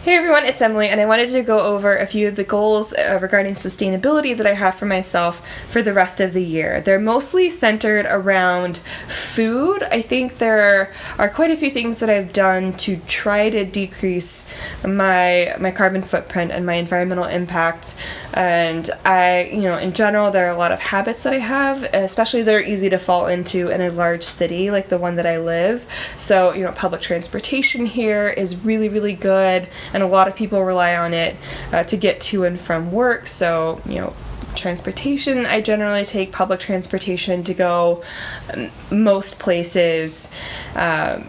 Hey everyone, it's Emily, and I wanted to go over a few of the goals regarding sustainability that I have for myself for the rest of the year. They're mostly centered around food. I think there are quite a few things that I've done to try to decrease my carbon footprint and my environmental impact. And in general, there are a lot of habits that I have, especially that are easy to fall into in a large city like the one that I live. So, public transportation here is really, really good. And a lot of people rely on it to get to and from work. So, transportation, I generally take public transportation to go most places. I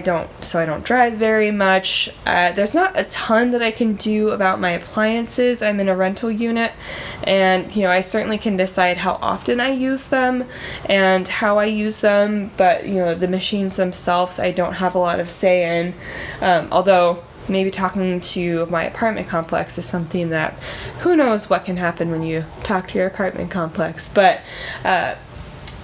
don't drive very much. There's not a ton that I can do about my appliances. I'm in a rental unit, and I certainly can decide how often I use them and how I use them, but the machines themselves I don't have a lot of say in, although maybe talking to my apartment complex is something that who knows what can happen when you talk to your apartment complex. But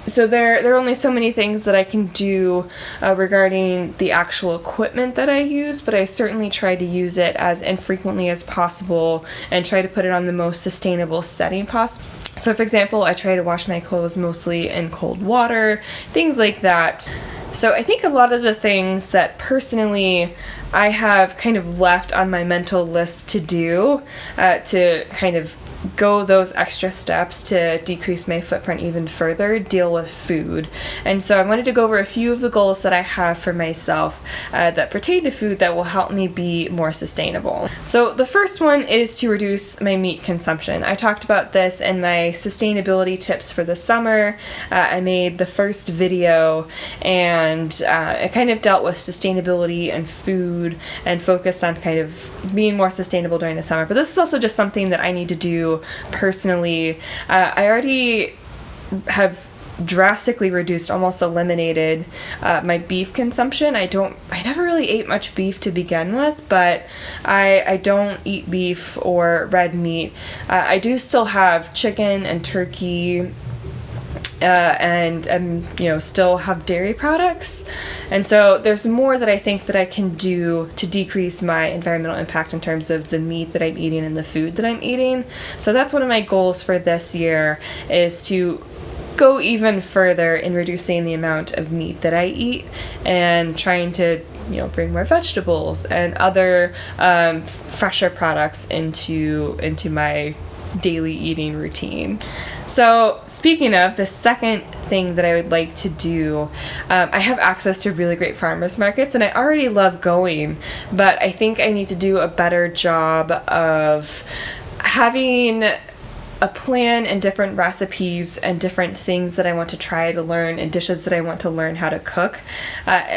so there are only so many things that I can do regarding the actual equipment that I use, but I certainly try to use it as infrequently as possible and try to put it on the most sustainable setting possible. So for example, I try to wash my clothes mostly in cold water, things like that. So I think a lot of the things that personally I have kind of left on my mental list to do to kind of go those extra steps to decrease my footprint even further deal with food. And so I wanted to go over a few of the goals that I have for myself that pertain to food that will help me be more sustainable. So the first one is to reduce my meat consumption. I talked about this in my sustainability tips for the summer. I made the first video, and it kind of dealt with sustainability and food and focused on kind of being more sustainable during the summer. But this is also just something that I need to do personally. I already have drastically reduced, almost eliminated my beef consumption. I never really ate much beef to begin with, but I don't eat beef or red meat. I do still have chicken and turkey and still have dairy products. And so there's more that I think that I can do to decrease my environmental impact in terms of the meat that I'm eating and the food that I'm eating. So that's one of my goals for this year, is to go even further in reducing the amount of meat that I eat and trying to bring more vegetables and other fresher products into my daily eating routine. So speaking of, the second thing that I would like to do, I have access to really great farmers markets, and I already love going, but I think I need to do a better job of having a plan and different recipes and different things that I want to try to learn and dishes that I want to learn how to cook,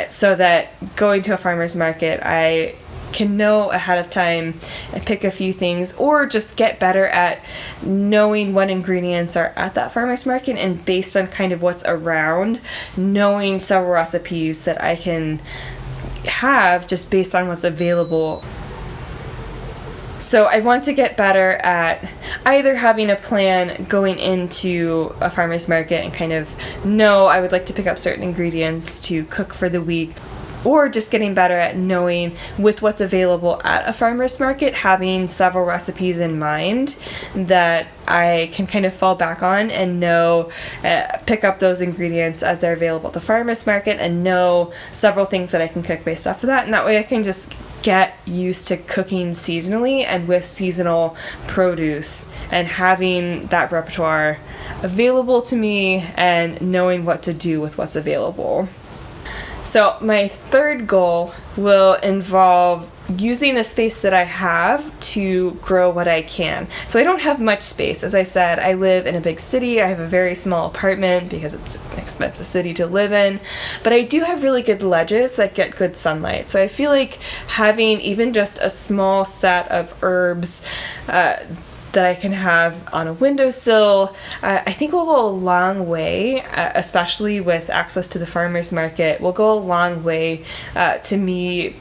so that going to a farmer's market, I can know ahead of time and pick a few things, or just get better at knowing what ingredients are at that farmer's market, and based on kind of what's around, knowing several recipes that I can have just based on what's available. So I want to get better at either having a plan going into a farmer's market and kind of know I would like to pick up certain ingredients to cook for the week, or just getting better at knowing with what's available at a farmer's market, having several recipes in mind that I can kind of fall back on and know, pick up those ingredients as they're available at the farmer's market, and know several things that I can cook based off of that. And that way I can just get used to cooking seasonally and with seasonal produce, and having that repertoire available to me and knowing what to do with what's available. So my third goal will involve using the space that I have to grow what I can. So I don't have much space. As I said, I live in a big city. I have a very small apartment because it's an expensive city to live in. But I do have really good ledges that get good sunlight. So I feel like having even just a small set of herbs that I can have on a windowsill, I think will go a long way, especially with access to the farmer's market, will go a long way to me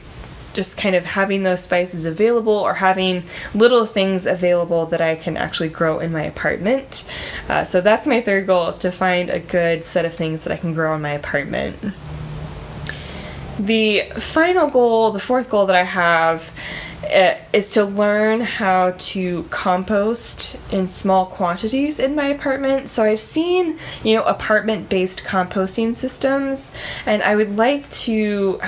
just kind of having those spices available, or having little things available that I can actually grow in my apartment. So that's my third goal, is to find a good set of things that I can grow in my apartment. The final goal, the fourth goal that I have, is to learn how to compost in small quantities in my apartment. So I've seen, apartment-based composting systems, and I would like to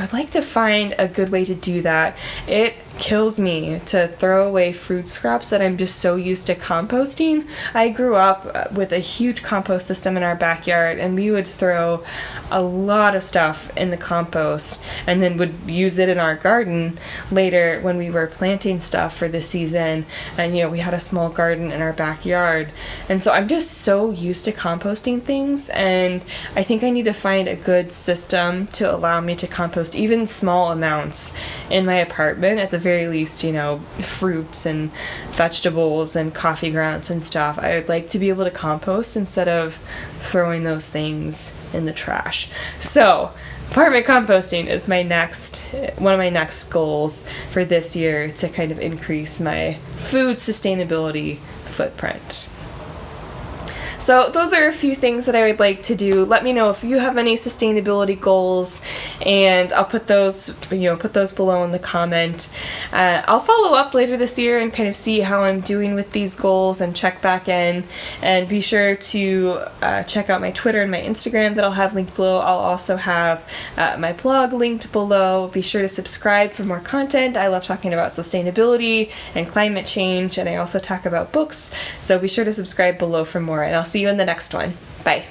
find a good way to do that. It kills me to throw away food scraps that I'm just so used to composting. I grew up with a huge compost system in our backyard, and we would throw a lot of stuff in the compost and then would use it in our garden later when we were planting stuff for the season. And we had a small garden in our backyard, and so I'm just so used to composting things, and I think I need to find a good system to allow me to compost even small amounts in my apartment. At the very least, fruits and vegetables and coffee grounds and stuff. I would like to be able to compost instead of throwing those things in the trash. So apartment composting is one of my next goals for this year, to kind of increase my food sustainability footprint. So those are a few things that I would like to do. Let me know if you have any sustainability goals, and I'll put those below in the comment. I'll follow up later this year and kind of see how I'm doing with these goals and check back in. And be sure to check out my Twitter and my Instagram that I'll have linked below. I'll also have my blog linked below. Be sure to subscribe for more content. I love talking about sustainability and climate change, and I also talk about books. So be sure to subscribe below for more, and I'll see you in the next one. Bye.